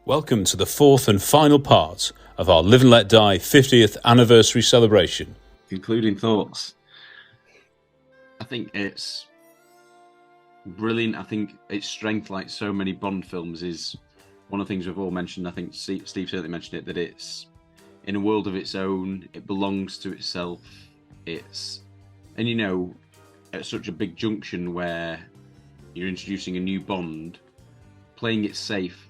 Welcome to the fourth and final part of our Live and Let Die 50th anniversary celebration. Concluding thoughts. I think it's brilliant. I think its strength, like so many Bond films, is one of the things we've all mentioned. I think Steve certainly mentioned it, that it's in a world of its own. It belongs to itself. And you know, at such a big junction where you're introducing a new Bond, playing it safe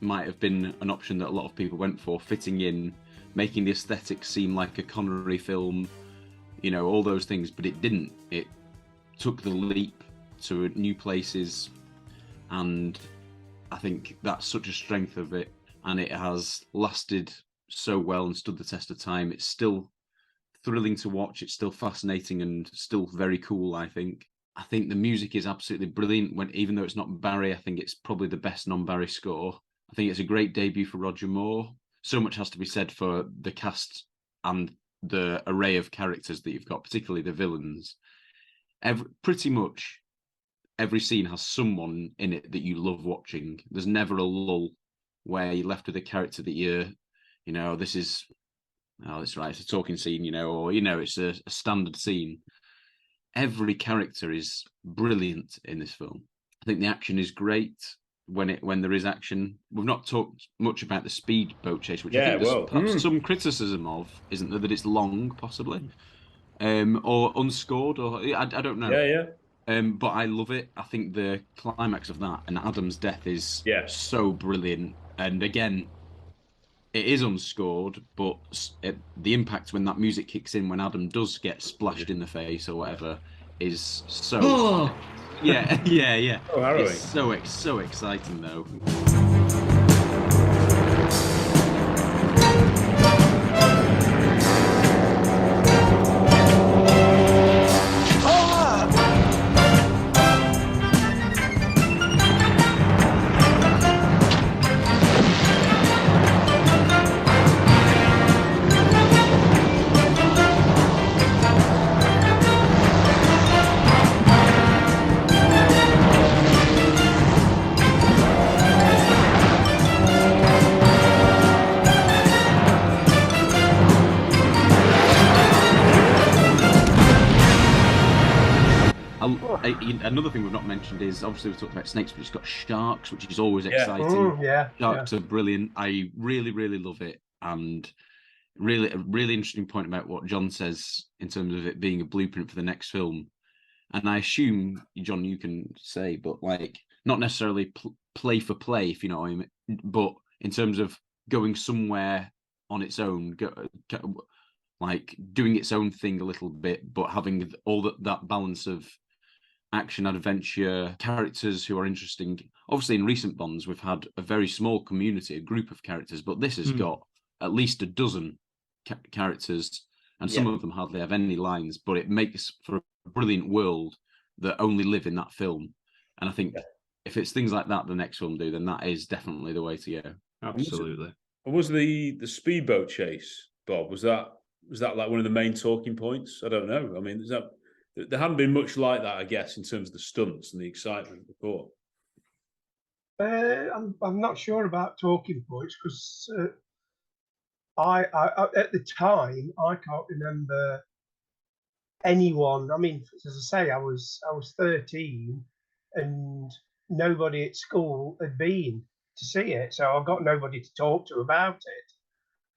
might have been an option that a lot of people went for, fitting in, making the aesthetic seem like a Connery film, you know, all those things, but it didn't. It took the leap to new places, and I think that's such a strength of it, and it has lasted so well and stood the test of time. It's still thrilling to watch, it's still fascinating and still very cool. I think the music is absolutely brilliant. Even though it's not Barry, I think it's probably the best non-Barry score. I think it's a great debut for Roger Moore. So much has to be said for the cast and the array of characters that you've got, particularly the villains. Pretty much every scene has someone in it that you love watching. There's never a lull where you're left with a character that this is, oh, that's right, it's a talking scene, or, it's a standard scene. Every character is brilliant in this film. I think the action is great when there is action. We've not talked much about the Speedboat Chase, which I think there's perhaps some criticism of, isn't there? That it's long, possibly, or unscored, or I don't know. Yeah. But I love it. I think the climax of that and Adam's death is so brilliant. And again, it is unscored, but the impact when that music kicks in, when Adam does get splashed in the face or whatever, is so... Yeah. Oh, harrowing. It's so exciting, though. Another thing we've not mentioned is, obviously we've talked about snakes, but it's got sharks, which is always exciting. Sharks are brilliant. I really, really love it. And really, a really interesting point about what John says in terms of it being a blueprint for the next film. And I assume, John, you can say, but like, not necessarily play for play, if you know what I mean, but in terms of going somewhere on its own, like doing its own thing a little bit, but having all that balance of action, adventure, characters who are interesting. Obviously, in recent Bonds, we've had a very small community, a group of characters, but this has got at least a dozen characters, and some of them hardly have any lines, but it makes for a brilliant world that only live in that film. And I think if it's things like that the next film do, then that is definitely the way to go. Absolutely. Was the Speedboat Chase, Bob, was that like one of the main talking points? I don't know. I mean, there hadn't been much like that, I guess, in terms of the stunts and the excitement before. I'm not sure about talking points, because I at the time I can't remember anyone. I mean, as I say, I was 13, and nobody at school had been to see it, so I've got nobody to talk to about it.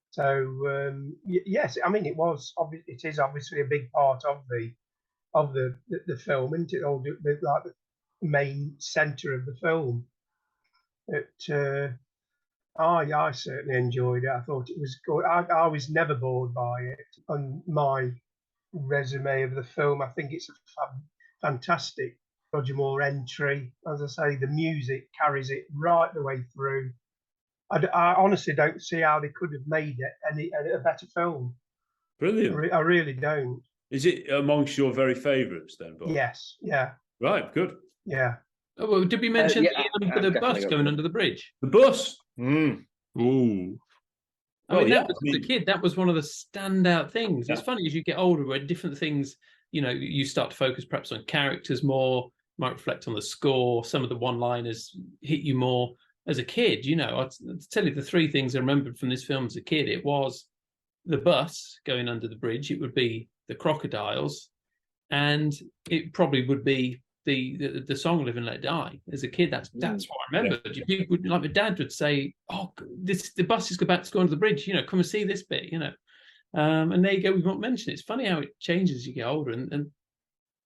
So yes, I mean, it is obviously a big part of the film, isn't it? Or like the main centre of the film. But I certainly enjoyed it. I thought it was good. I was never bored by it. On my resume of the film, I think it's a fantastic Roger Moore entry. As I say, the music carries it right the way through. I honestly don't see how they could have made it a better film. Brilliant. I really don't. Is it amongst your very favourites then, Bob? Yes. Yeah. Right. Good. Yeah. Oh, well, did we mention the bus going under the bridge? The bus. Ooh. I mean, as a kid, that was one of the standout things. It's funny as you get older, where different things, you start to focus perhaps on characters more, might reflect on the score. Some of the one-liners hit you more. as a kid, I'd tell you the three things I remembered from this film as a kid. It was the bus going under the bridge. It would be the crocodiles, and it probably would be the song "Live and Let Die." As a kid, that's what I remembered. Yeah. People, like my dad would say, "Oh, the bus is about to go under the bridge. Come and see this bit." And there you go. We've not mentioned it. It's funny how it changes as you get older, and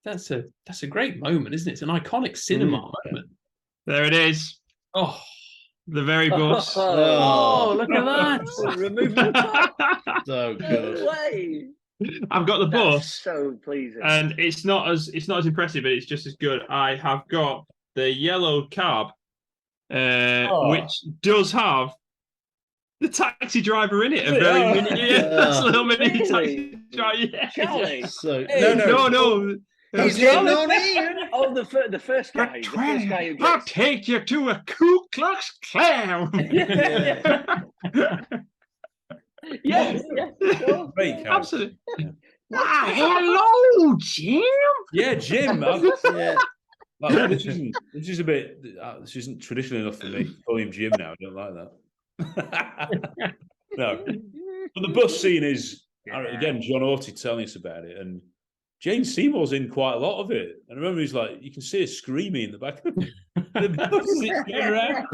that's a great moment, isn't it? It's an iconic cinema moment. There it is. Oh, the very bus. Oh, look at that! Remove the top. So good. No way. I've got the bus. So pleasing. And it's not as impressive, but it's just as good. I have got the yellow cab, which does have the taxi driver in it. A very mini, that's a little mini taxi driver. Yeah. Charlie. So, no. He's getting on in. Oh, the first guy. The first guy who gets... I'll take you to a Ku Klux Klan. Yes. Sure. Great Absolutely. Hello, Jim. Yeah, Jim. Yeah. Like, this is a bit. This isn't traditional enough for me. Call him Jim now. I don't like that. No, but the bus scene is again John Orty telling us about it, and Jane Seymour's in quite a lot of it. And I remember he's like, you can see her screaming in the back of the bus. Around.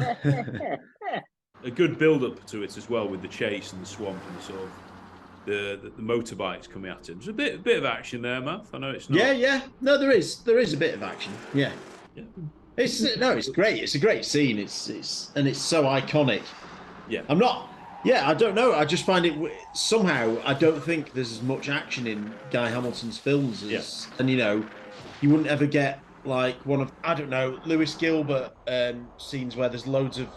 A good build-up to it as well with the chase and the swamp and the sort of the motorbikes coming at him. There's a bit of action there, Matt. I know it's not. Yeah. No, there is a bit of action. Yeah. It's great. It's a great scene. It's so iconic. Yeah. I don't know. I just find it somehow. I don't think there's as much action in Guy Hamilton's films as, and you wouldn't ever get like one of Lewis Gilbert scenes where there's loads of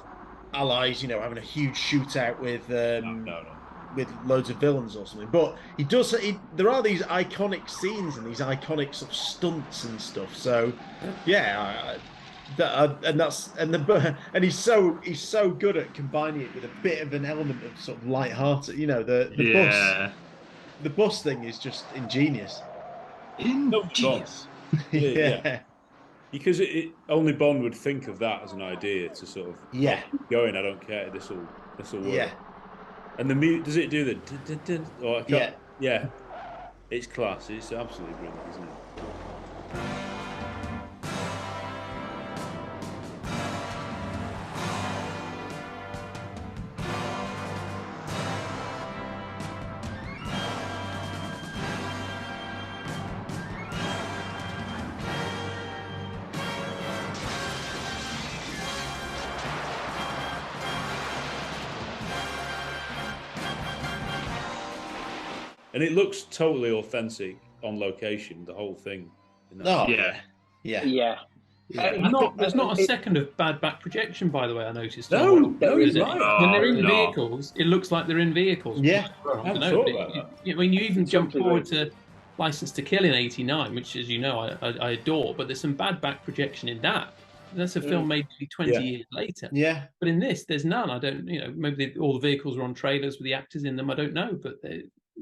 allies, having a huge shootout with with loads of villains or something. But he does. There are these iconic scenes and these iconic sort of stunts and stuff. So yeah. And he's so good at combining it with a bit of an element of sort of light-hearted. The bus thing is just ingenious. Yeah. Because only Bond would think of that as an idea to sort of going. I don't care. This will work. Yeah. And the mute, does it do the? Yeah. It's class. It's absolutely brilliant, isn't it? And it looks totally authentic on location, the whole thing. Yeah. There's not a second of bad back projection, by the way, I noticed. No, is it? When they're in vehicles, it looks like they're in vehicles. Yeah. I mean, you even jump forward to License to Kill in '89, which, as you know, I adore, but there's some bad back projection in that. That's a film made 20 years later. Yeah. But in this, there's none. I don't, maybe all the vehicles are on trailers with the actors in them. I don't know, but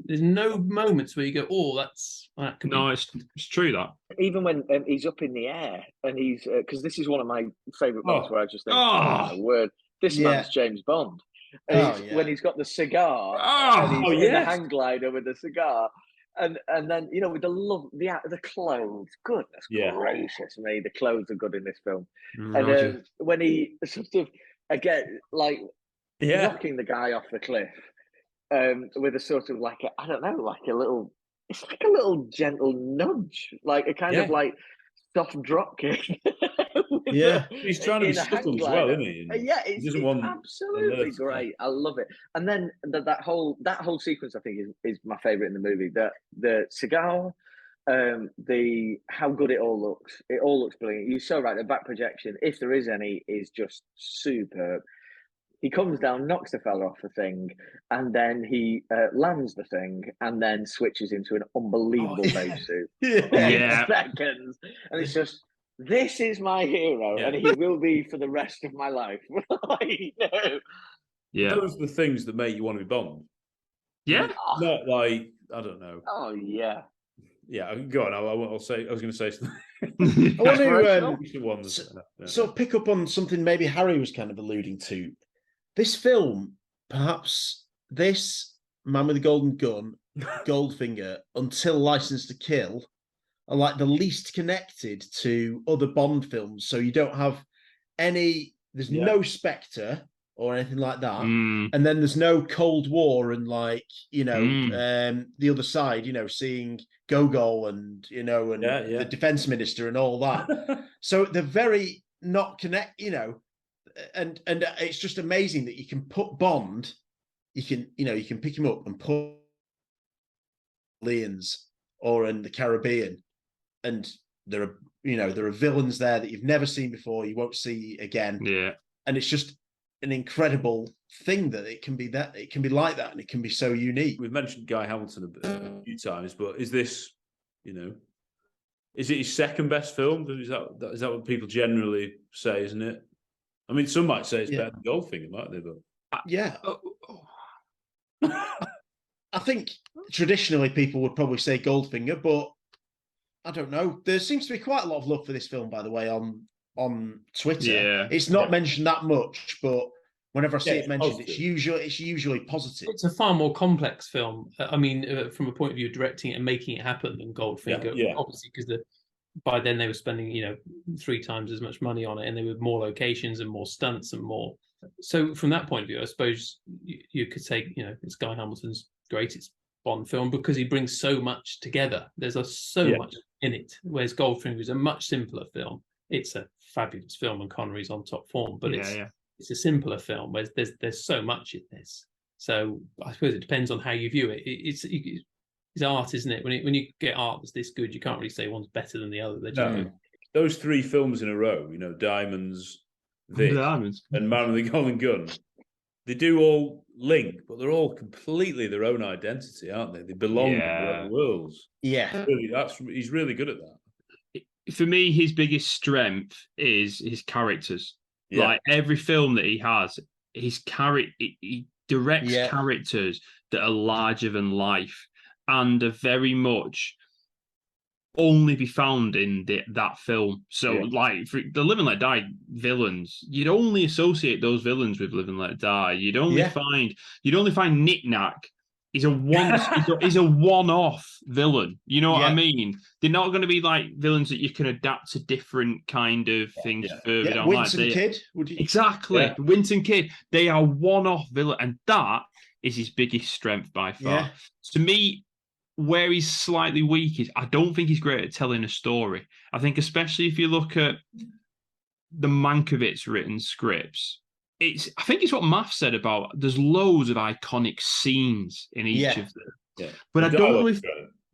there's no moments where you go, "Oh, that could be." No, it's true that. Even when he's up in the air and he's because this is one of my favourite moments where I just think, "Oh, my word, this man's James Bond." When he's got the cigar and he's in the hang glider with the cigar, and then with the clothes. Goodness gracious me, the clothes are good in this film. And when he sort of again knocking the guy off the cliff. With a sort of like a little gentle nudge, like a kind of like soft drop kick. He's trying to be subtle as well, isn't he? It's absolutely great. I love it. And then that whole sequence, I think, is my favorite in the movie. The cigar, how good it all looks. It all looks brilliant. You're so right. The back projection, if there is any, is just superb. He comes down, knocks the fella off the thing, and then he lands the thing, and then switches into an unbelievable base suit in seconds. And it's just, this is my hero, and he will be for the rest of my life. Those are the things that make you want to be Bond. Yeah. Not like, I don't know. Oh, yeah. Yeah, go on. I'll say. I was going to say something. I want to pick up on something maybe Harry was kind of alluding to. This film, perhaps this Man with the Golden Gun, Goldfinger, until License to Kill, are like the least connected to other Bond films. So you don't have any. There's no Spectre or anything like that, and then there's no Cold War and the other side. Seeing Gogol and the defense minister and all that. So they're very not connect. And it's just amazing that you can put Bond. You can pick him up and put Lions or in the Caribbean, and there are villains there that you've never seen before, you won't see again. Yeah, and it's just an incredible thing that it can be like that, and it can be so unique. We've mentioned Guy Hamilton a few times, but is this, is it his second best film? Is that what people generally say? Isn't it? I mean, some might say it's better than Goldfinger, might they? But yeah. I think traditionally people would probably say Goldfinger, but I don't know. There seems to be quite a lot of love for this film, by the way, on Twitter. Yeah. It's not mentioned that much, but whenever I see it mentioned, it's usually positive. It's a far more complex film. I mean, from a point of view of directing it and making it happen than Goldfinger, obviously, because by then they were spending 3 times as much money on it, and there were more locations and more stunts and more. So from that point of view, I suppose you could say it's Guy Hamilton's greatest Bond film because he brings so much together. There's so much in it, whereas Goldfinger is a much simpler film. It's a fabulous film and Connery's on top form, but it's a simpler film where there's so much in this. So I suppose it depends on how you view it. It's art, isn't it? When you get art that's this good, you can't really say one's better than the other. They're just Those 3 films in a row, Diamonds, and Man with the Golden Gun, they do all link, but they're all completely their own identity, aren't they? They belong in their own worlds. Yeah, he's really good at that. For me, his biggest strength is his characters. Yeah. Like every film that he has, he directs characters that are larger than life and are very much only be found in that film. So, like for the Live and Let Die villains, you'd only associate those villains with Live and Let Die. You'd only find Knick Knack. He's a one-off villain. You know what I mean? They're not going to be like villains that you can adapt to different kind of things further down. Winston Kid, would you? Exactly, Winston Kid. They are one-off villain, and that is his biggest strength by far. Yeah. To me, where he's slightly weak is I don't think he's great at telling a story. I think especially if you look at the Mankiewicz written scripts, I think it's what Math said about there's loads of iconic scenes in each of them. Yeah. But I don't know if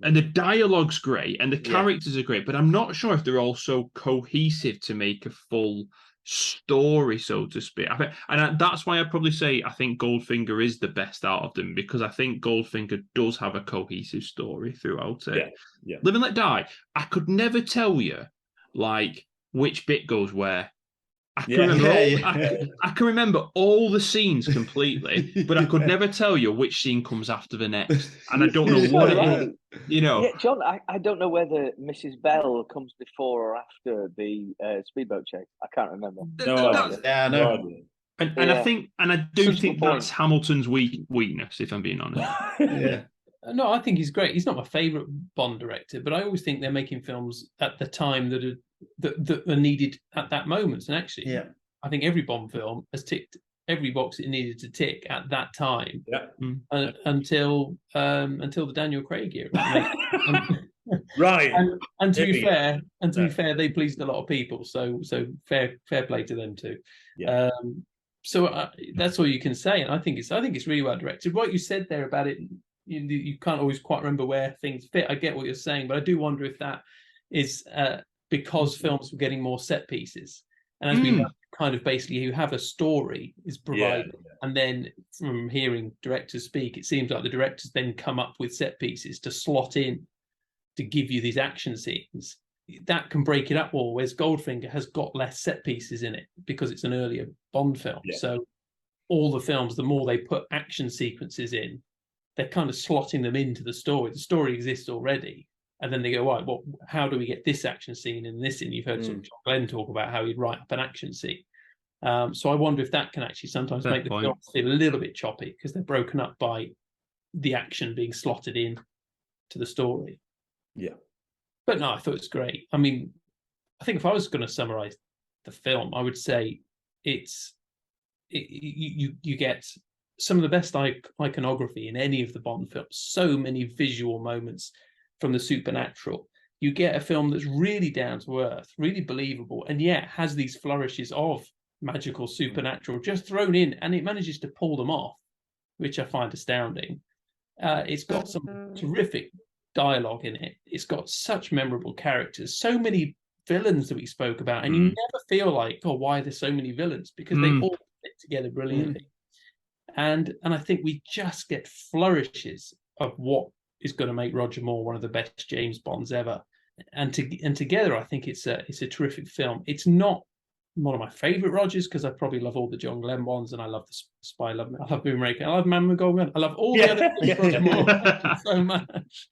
and the dialogue's great and the characters are great, but I'm not sure if they're all so cohesive to make a full story, so to speak. That's why I'd probably say I think Goldfinger is the best out of them, because I think Goldfinger does have a cohesive story throughout it. Yeah. Live and Let Die, I could never tell you like which bit goes where. I can remember all the scenes completely, but I could never tell you which scene comes after the next, and I don't know what it is. Yeah, John, I don't know whether Mrs. Bell comes before or after the Speedboat Chase. I can't remember. And I think, and I do think that's Hamilton's weakness, if I'm being honest. No, I think he's great. He's not my favourite Bond director, but I always think they're making films at the time that are needed at that moment. And actually, I think every Bond film has ticked every box it needed to tick at that time. Until the Daniel Craig era. Right. And to be fair, they pleased a lot of people. So fair play to them too. Yeah. So that's all you can say, and I think it's really well directed. What you said there about it, you can't always quite remember where things fit. I get what you're saying, but I do wonder if that is because films were getting more set pieces, and as we know, kind of basically you have a story is provided, and then from hearing directors speak, it seems like the directors then come up with set pieces to slot in to give you these action scenes. That can break it up all, whereas Goldfinger has got less set pieces in it because it's an earlier Bond film. So all the films, the more they put action sequences in, they're kind of slotting them into the story. The story exists already, And then they go, right, well, how do we get this action scene and this in? You've heard sort of John Glenn talk about how he'd write up an action scene. So I wonder if that can actually sometimes make the film feel a little bit choppy because they're broken up by the action being slotted in to the story. Yeah. But no, I thought it was great. I mean, I think if I was going to summarize the film, I would say you get some of the best iconography in any of the Bond films. So many visual moments from the supernatural. You get a film that's really down to earth, really believable, and yet has these flourishes of magical supernatural just thrown in, and it manages to pull them off, which I find astounding. It's got some terrific dialogue in it. It's got such memorable characters, so many villains that we spoke about, and you never feel like, oh, why are there so many villains? Because they all fit together brilliantly. And I think we just get flourishes of what is going to make Roger Moore one of the best James Bonds ever. And together, I think it's a terrific film. It's not one of my favorite Rogers because I probably love all the John Glenn Bonds, and I love the Spy, I love Moonraker, I love Man with Gold, I love all the other Roger Moore so much.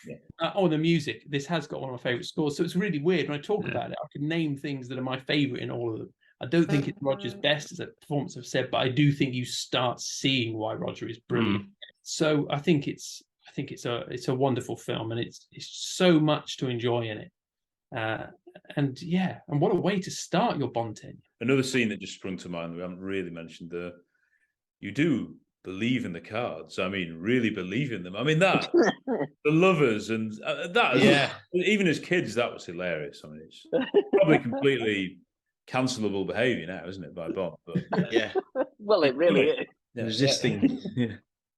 The music. This has got one of my favorite scores, so it's really weird when I talk about it. I can name things that are my favorite in all of them. I don't think it's Roger's best as a performance, I've said, but I do think you start seeing why Roger is brilliant. So I think it's a wonderful film, and it's so much to enjoy in it. And what a way to start your Bond tenure. Another scene that just sprung to mind that we haven't really mentioned there. You do believe in the cards. I mean, really believe in them. I mean, that the lovers and that. Even as kids, that was hilarious. I mean, it's probably completely cancelable behaviour now, isn't it, by Bond? But well, it really is. Resisting.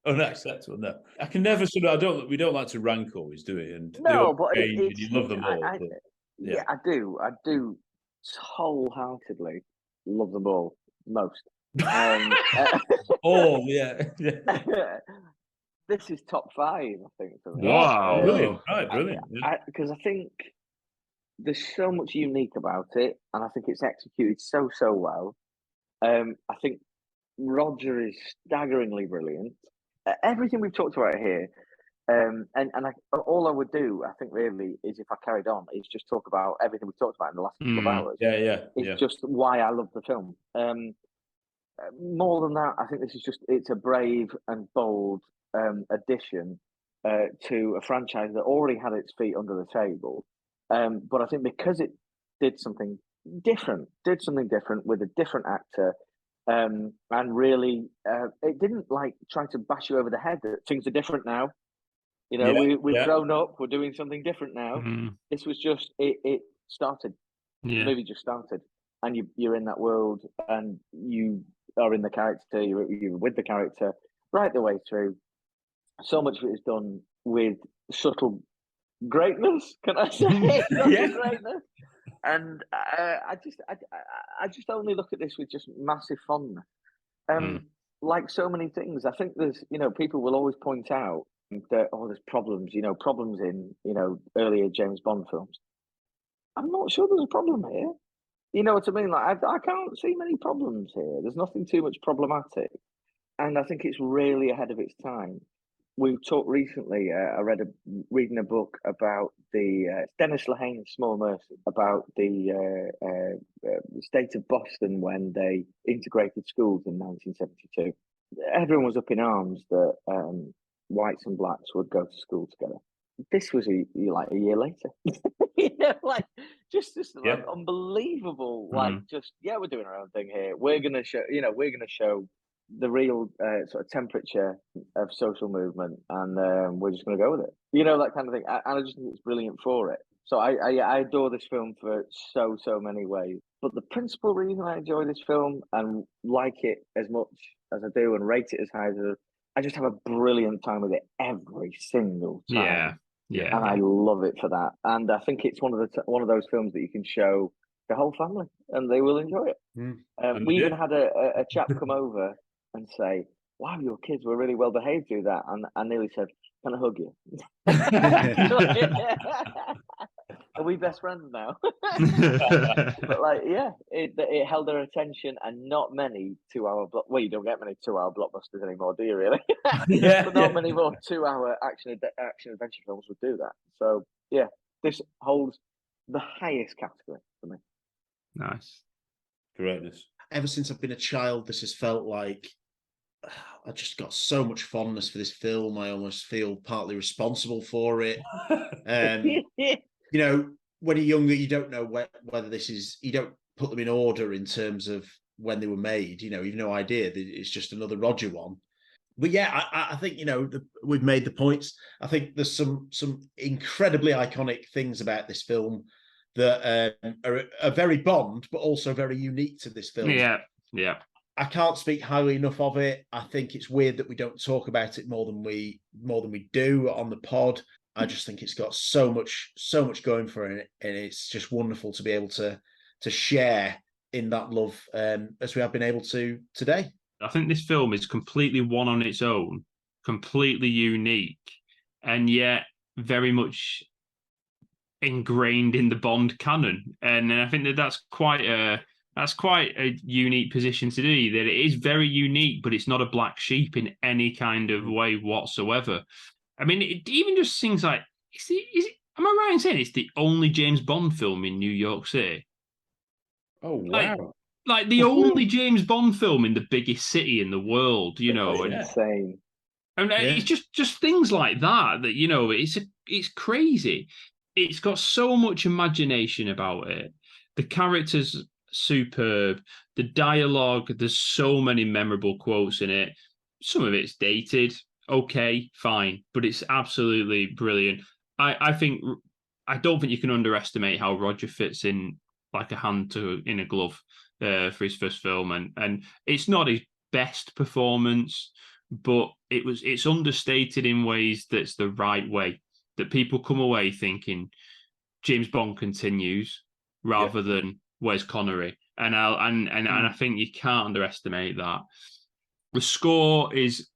Unacceptable. No, I can never we don't like to rank always, do we? And but and you love them all. I do. I do wholeheartedly love them all most. This is top 5, I think, for me. Wow, brilliant! Right, brilliant. Because I think there's so much unique about it, and I think it's executed so well. I think Roger is staggeringly brilliant. Everything we've talked about here, all I would do, I think, really, is if I carried on, is just talk about everything we've talked about in the last couple of hours. It's just why I love the film. More than that, I think it's a brave and bold addition to a franchise that already had its feet under the table. But I think because it did something different with a different actor, and really, it didn't try to bash you over the head that things are different now. You know, we've grown up. We're doing something different now. This was just it started. The movie just started, and you're in that world, and you are in the character. You're with the character right the way through. So much of it is done with subtle greatness. Can I say greatness? And I just only look at this with just massive fondness. Like so many things, I think there's people will always point out that there's problems in earlier James Bond films. I'm not sure there's a problem here. You know what I mean? I can't see many problems here. There's nothing too much problematic, and I think it's really ahead of its time. We've talked recently. I reading a book about the Dennis Lehane's Small Mercy, about the state of Boston when they integrated schools in 1972. Everyone was up in arms that whites and blacks would go to school together. This was a year later. Just unbelievable. We're doing our own thing here. We're gonna show the real sort of temperature of social movement, and we're just going to go with it. That kind of thing. And I just think it's brilliant for it. So I adore this film for so many ways. But the principal reason I enjoy this film and like it as much as I do and rate it as high as I do, I just have a brilliant time with it every single time. And I love it for that. And I think it's one of those films that you can show the whole family and they will enjoy it. We even had a chap come over and say, "Wow, your kids were really well behaved through that," and I nearly said, "Can I hug you?" Are we best friends now? But it held their attention, and not many 2-hour you don't get many 2-hour blockbusters anymore, do you really? But not many more 2-hour action adventure films would do that. So Yeah, this holds the highest category for me. Nice. Greatness. Ever since I've been a child, this has felt like I just got so much fondness for this film. I almost feel partly responsible for it. You know, when you're younger, you don't know whether this is, you don't put them in order in terms of when they were made. You know, you've no idea. It's just another Roger one. But yeah, I think, you know, we've made the points. I think there's some incredibly iconic things about this film that are very Bond, but also very unique to this film. Yeah. I can't speak highly enough of it. I think it's weird that we don't talk about it more than we do on the pod. I just think it's got so much going for it, and it's just wonderful to be able to share in that love as we have been able to today. I think this film is completely one on its own, completely unique, and yet very much ingrained in the Bond canon. And I think that's quite a unique position to be. That it is very unique, but it's not a black sheep in any kind of way whatsoever. I mean, it even just things like, am I right in saying it's the only James Bond film in New York City? Oh, wow. Like the only James Bond film in the biggest city in the world, you know. Insane. And it's just things like that, you know, it's crazy. It's got so much imagination about it. The characters superb. The dialogue, there's so many memorable quotes in it. Some of it's dated. Okay, fine, but it's absolutely brilliant. I don't think you can underestimate how Roger fits in like a hand in a glove for his first film, and it's not his best performance, but it's understated in ways that's the right way, that people come away thinking James Bond continues rather than where's Connery, and I think you can't underestimate that. The score is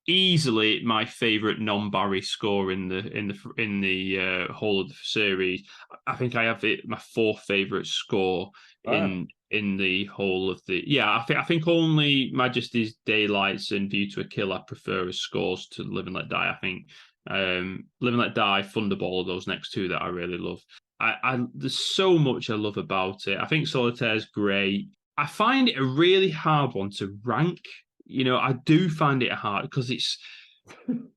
easily my favorite non-Barry score in the whole of the series. I think I have my fourth favorite score in the whole of the. Yeah, I think only Majesty's Daylights and View to a Kill I prefer as scores to Live and Let Die. I think Live and Let Die, Thunderball are those next two that I really love. There's so much I love about it. I think Solitaire's great. I find it a really hard one to rank. You know, I do find it hard because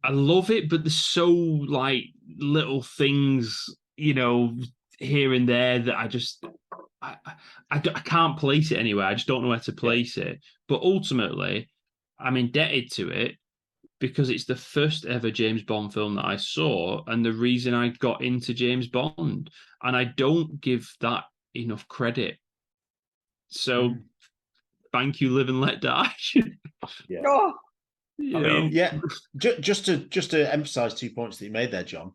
I love it, but there's so like little things, you know, here and there that I can't place it anywhere. I just don't know where to place it. But ultimately, I'm indebted to it because it's the first ever James Bond film that I saw, and the reason I got into James Bond, and I don't give that enough credit. So. Thank you, Live and Let Die. Yeah. Oh. I mean, yeah. Just to emphasize 2 points that you made there, John.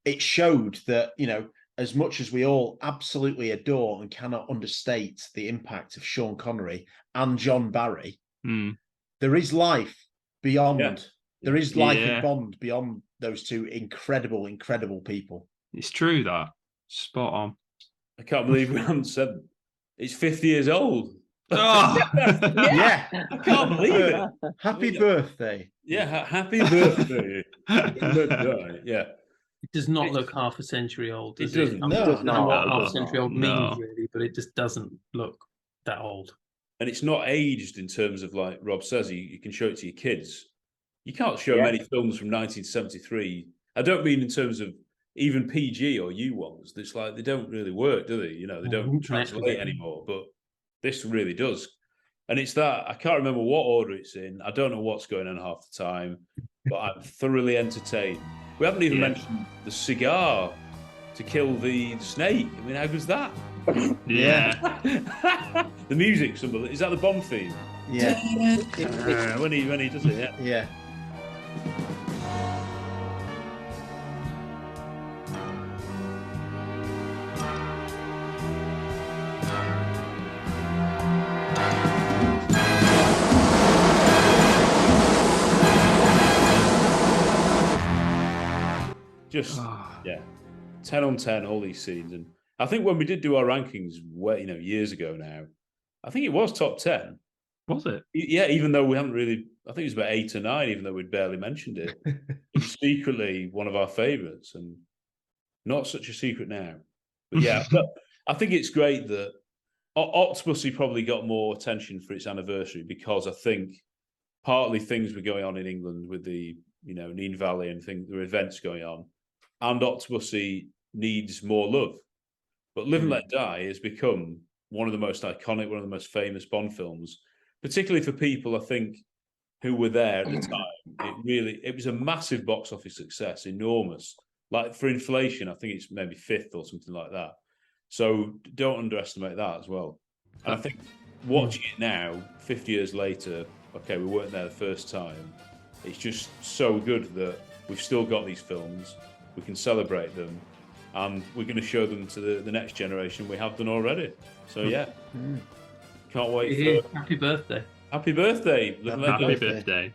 It showed that, you know, as much as we all absolutely adore and cannot understate the impact of Sean Connery and John Barry, there is life beyond. Yeah. There is life in Bond beyond those two incredible people. It's true that. Spot on. I can't believe we haven't said it's 50 years old. Oh. Yeah. I can't believe it. Happy birthday. Yeah, happy birthday. Yeah. It does not look half a century old, does it? Doesn't. No, it does not. What half a century old means, really, but it just doesn't look that old. And it's not aged in terms of, like Rob says, you can show it to your kids. You can't show many films from 1973. I don't mean in terms of even PG or U ones. It's like they don't really work, do they? You know, they don't translate anymore, but this really does. And it's that, I can't remember what order it's in. I don't know what's going on half the time, but I'm thoroughly entertained. We haven't even mentioned the cigar to kill the snake. I mean, how good's that? Yeah. The music, is that the Bond theme? Yeah. When he does it, yeah. Yeah. Just 10 on 10, all these scenes. And I think when we did do our rankings, years ago now, I think it was top 10. Was it? Yeah, even though we haven't really, I think it was about 8 or 9, even though we'd barely mentioned it. It was secretly one of our favourites. And Not such a secret now. But yeah, I think it's great that Octopussy probably got more attention for its anniversary because I think partly things were going on in England with the, Neen Valley and things, there were events going on, and Octopussy needs more love. But Live and Let Die has become one of the most iconic, one of the most famous Bond films, particularly for people, I think, who were there at the time. It was a massive box office success, enormous. Like for inflation, I think it's maybe fifth or something like that. So don't underestimate that as well. And I think watching it now, 50 years later, okay, we weren't there the first time. It's just so good that we've still got these films. We can celebrate them, and we're going to show them to the next generation. We have done already. So yeah, can't wait for happy birthday. Happy birthday. Happy birthday.